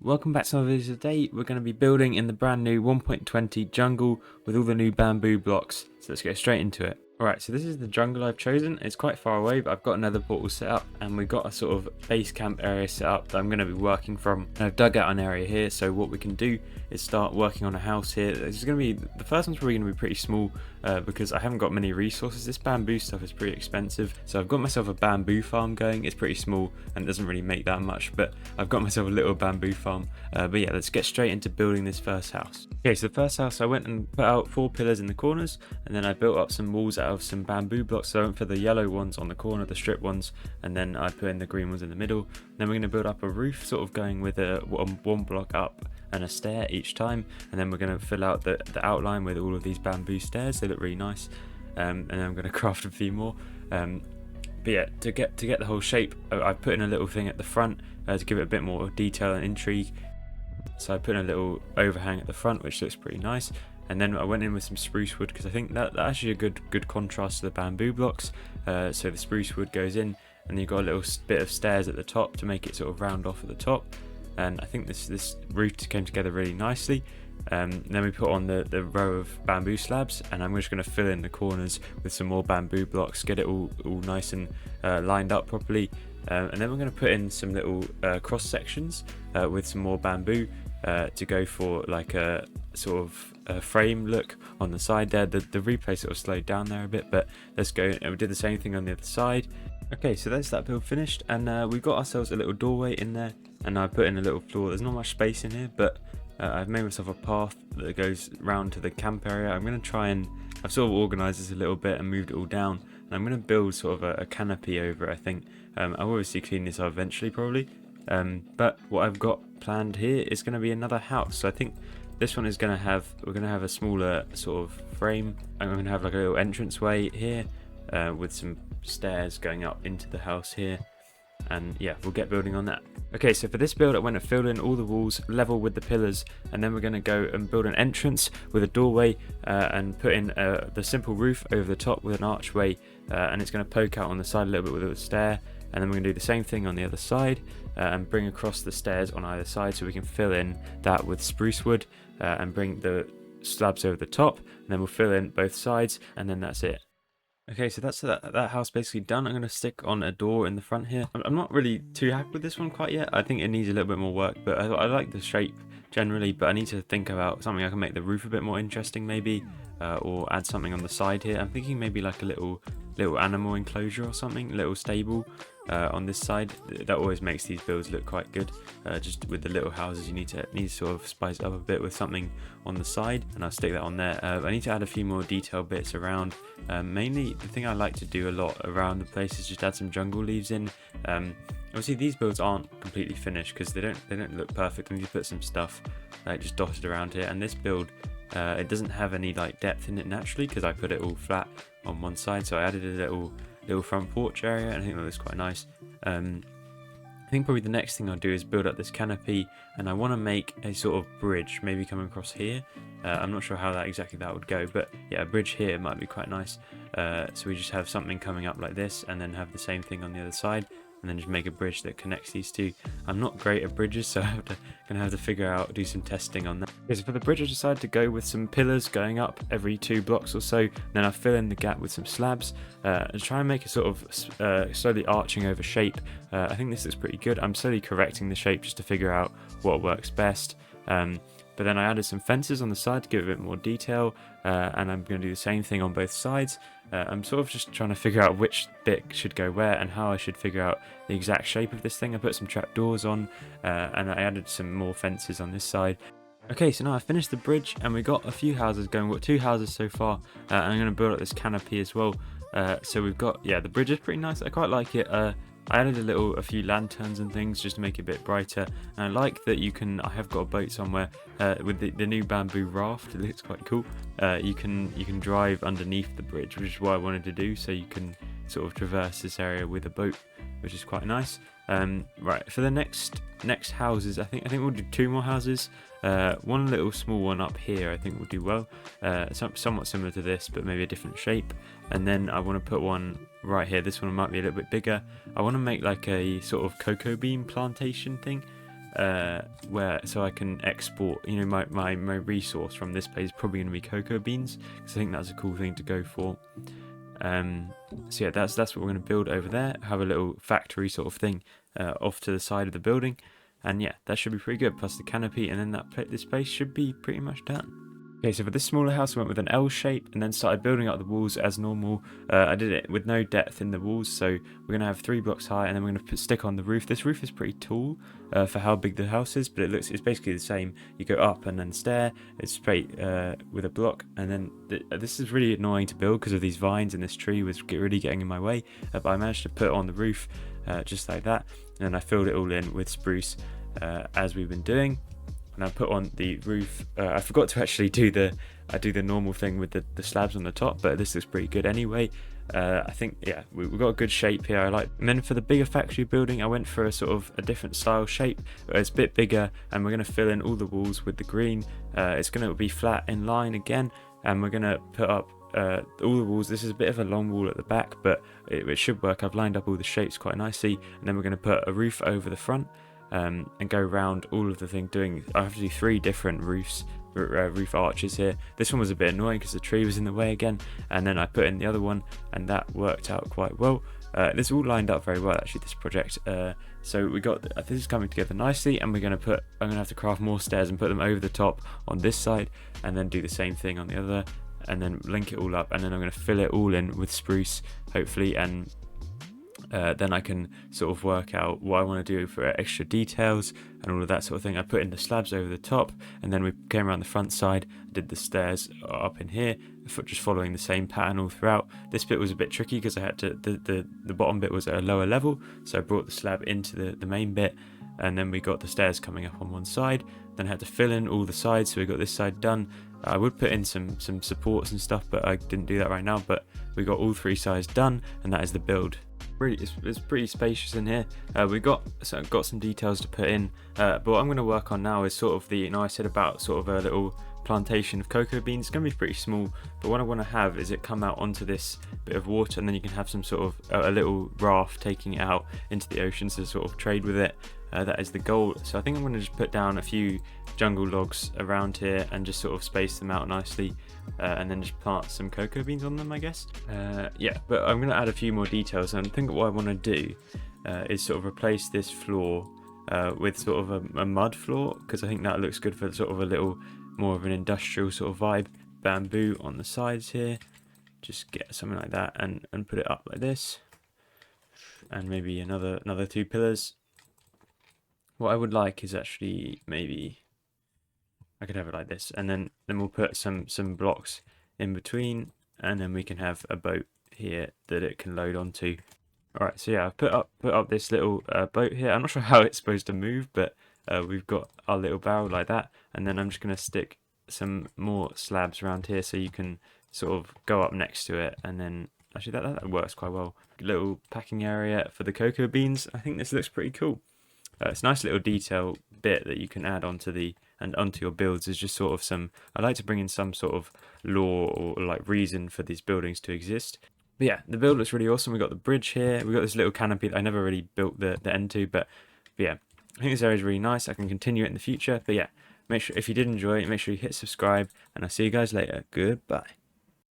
welcome back to my video. Today we're going to be building in the brand new 1.20 jungle with all the new bamboo blocks, so let's get straight into it. Alright, so this is the jungle I've chosen. It's quite far away, but I've got another portal set up and we've got a sort of base camp area set up that I'm going to be working from. And I've dug out an area here, so what we can do is start working on a house here. It's going to be, the first one's probably going to be pretty small because I haven't got many resources. This bamboo stuff is pretty expensive, so I've got myself a bamboo farm going. It's pretty small and it doesn't really make that much, but I've got myself a little bamboo farm. But yeah, let's get straight into building this first house. Okay, so the first house I went and put out 4 pillars in the corners, and then I built up some walls out of some bamboo blocks. So I went for the yellow ones on the corner, the strip ones, and then I put in the green ones in the middle. Then we're going to build up a roof, sort of going with a one block up and a stair each time, and then we're going to fill out the outline with all of these bamboo stairs. They look really nice. And then I'm going to craft a few more. But yeah, to get the whole shape, I put in a little thing at the front to give it a bit more detail and intrigue. So I put in a little overhang at the front, which looks pretty nice. And then I went in with some spruce wood because I think that's actually a good contrast to the bamboo blocks. So the spruce wood goes in, and you've got a little bit of stairs at the top to make it sort of round off at the top. And I think this roof came together really nicely. Then we put on the row of bamboo slabs, and I'm just going to fill in the corners with some more bamboo blocks, get it all nice and lined up properly. And then we're going to put in some little cross sections with some more bamboo to go for like a sort of frame look on the side there. The replay sort of slowed down there a bit, but let's go. And we did the same thing on the other side. Okay, so that's that build finished, and we've got ourselves a little doorway in there, and I put in a little floor. There's not much space in here, but I've made myself a path that goes round to the camp area. I'm going to try and, I've sort of organised this a little bit and moved it all down, and I'm going to build sort of a canopy over it, I think. I'll obviously clean this up eventually probably, but what I've got planned here is going to be another house. So I think this one is going to have, we're going to have a smaller sort of frame. I'm going to have like a little entranceway here with some stairs going up into the house here, and yeah, we'll get building on that. Okay, so for this build I went and filled in all the walls level with the pillars, and then we're going to go and build an entrance with a doorway and put in the simple roof over the top with an archway, and it's going to poke out on the side a little bit with a stair. And then we're going to do the same thing on the other side and bring across the stairs on either side, so we can fill in that with spruce wood and bring the slabs over the top, and then we'll fill in both sides, and then that's it. Okay, so that's that house basically done. I'm going to stick on a door in the front here. I'm not really too happy with this one quite yet. I think it needs a little bit more work, but I like the shape generally, but I need to think about something I can make the roof a bit more interesting maybe, or add something on the side here. I'm thinking maybe like a little animal enclosure or something, a little stable on this side. That always makes these builds look quite good. Just with the little houses, you need to sort of spice it up a bit with something on the side, and I'll stick that on there. I need to add a few more detail bits around. Mainly the thing I like to do a lot around the place is just add some jungle leaves in. Obviously these builds aren't completely finished because they don't look perfect. I need to put some stuff just dotted around here, and this build it doesn't have any like depth in it naturally because I put it all flat on one side, so I added a little front porch area, and I think that looks quite nice. I think probably the next thing I'll do is build up this canopy, and I want to make a sort of bridge maybe coming across here. I'm not sure how exactly that would go, but yeah, a bridge here might be quite nice. So we just have something coming up like this, and then have the same thing on the other side, and then just make a bridge that connects these two. I'm not great at bridges, so I'm gonna have to figure out, do some testing on that. Okay, so for the bridge I decided to go with some pillars going up every 2 blocks or so. Then I fill in the gap with some slabs and try and make a sort of slowly arching over shape. I think this looks pretty good. I'm slowly correcting the shape just to figure out what works best. But then I added some fences on the side to give it a bit more detail, and I'm going to do the same thing on both sides. I'm sort of just trying to figure out which bit should go where and how I should figure out the exact shape of this thing. I put some trapdoors on, and I added some more fences on this side. Okay, so now I finished the bridge, and we got a few houses going. We've got 2 houses so far, and I'm going to build up this canopy as well. So we've got, yeah, the bridge is pretty nice. I quite like it. I added a few lanterns and things just to make it a bit brighter, and I like that I have got a boat somewhere with the new bamboo raft. It looks quite cool. You can drive underneath the bridge, which is what I wanted to do, so you can sort of traverse this area with a boat, which is quite nice. Right, for the next houses, I think we'll do 2 more houses. One little small one up here I think will do well, somewhat similar to this but maybe a different shape, and then I want to put one right here. This one might be a little bit bigger. I want to make like a sort of cocoa bean plantation thing, where so I can export, you know, my resource from this place is probably going to be cocoa beans, because I think that's a cool thing to go for. So yeah, that's what we're going to build over there. Have a little factory sort of thing off to the side of the building, and yeah, that should be pretty good. Plus the canopy, and then this place should be pretty much done. Okay, so for this smaller house, I went with an L shape and then started building up the walls as normal. I did it with no depth in the walls, so we're going to have 3 blocks high, and then we're going to stick on the roof. This roof is pretty tall for how big the house is, but it's basically the same. You go up and then stair, it's straight with a block, and then this is really annoying to build because of these vines, and this tree was really getting in my way, but I managed to put it on the roof just like that, and then I filled it all in with spruce as we've been doing. And I put on the roof. I forgot to actually do the normal thing with the slabs on the top, but this looks pretty good anyway. I think, yeah, we've got a good shape here. I like. And then for the bigger factory building, I went for a sort of a different style shape. It's a bit bigger, and we're going to fill in all the walls with the green. It's going to be flat in line again, and we're going to put up all the walls. This is a bit of a long wall at the back, but it should work. I've lined up all the shapes quite nicely, and then we're going to put a roof over the front. And go around all of the thing. I have to do 3 different roof arches here. This one was a bit annoying because the tree was in the way again, and then I put in the other one, and that worked out quite well. This all lined up very well actually, this project. So we got this is coming together nicely, and I'm gonna have to craft more stairs and put them over the top on this side, and then do the same thing on the other, and then link it all up, and then I'm gonna fill it all in with spruce hopefully, and then I can sort of work out what I want to do for extra details and all of that sort of thing. I put in the slabs over the top, and then we came around the front side, did the stairs up in here, just following the same pattern all throughout. This bit was a bit tricky because I had to, the bottom bit was at a lower level, so I brought the slab into the main bit, and then we got the stairs coming up on one side. Then I had to fill in all the sides, so we got this side done. I would put in some supports and stuff, but I didn't do that right now. But we got all 3 sides done, and that is the build. It's pretty spacious in here. We got some details to put in, but what I'm going to work on now is sort of I said about sort of a little plantation of cocoa beans. It's going to be pretty small, but what I want to have is it come out onto this bit of water, and then you can have some sort of a little raft taking it out into the ocean to sort of trade with it. That is the goal. So I think I'm going to just put down a few jungle logs around here and just sort of space them out nicely, and then just plant some cocoa beans on them, I guess. Yeah, but I'm going to add a few more details, and I think what I want to do is sort of replace this floor with sort of a mud floor, because I think that looks good for sort of a little more of an industrial sort of vibe. Bamboo on the sides here, just get something like that and put it up like this, and maybe another 2 pillars. What I would like is actually maybe I could have it like this, and then we'll put some blocks in between, and then we can have a boat here that it can load onto. Alright, so yeah, I've put up this little boat here. I'm not sure how it's supposed to move, but we've got our little barrel like that, and then I'm just going to stick some more slabs around here so you can sort of go up next to it, and then actually that works quite well. Little packing area for the cocoa beans. I think this looks pretty cool. It's a nice little detail bit that you can add onto your builds. Is just sort of I like to bring in some sort of lore or like reason for these buildings to exist. But yeah, the build looks really awesome. We got the bridge here. We got this little canopy that I never really built the end to, but yeah, I think this area is really nice. I can continue it in the future. But yeah, make sure if you did enjoy it, make sure you hit subscribe, and I'll see you guys later. Goodbye.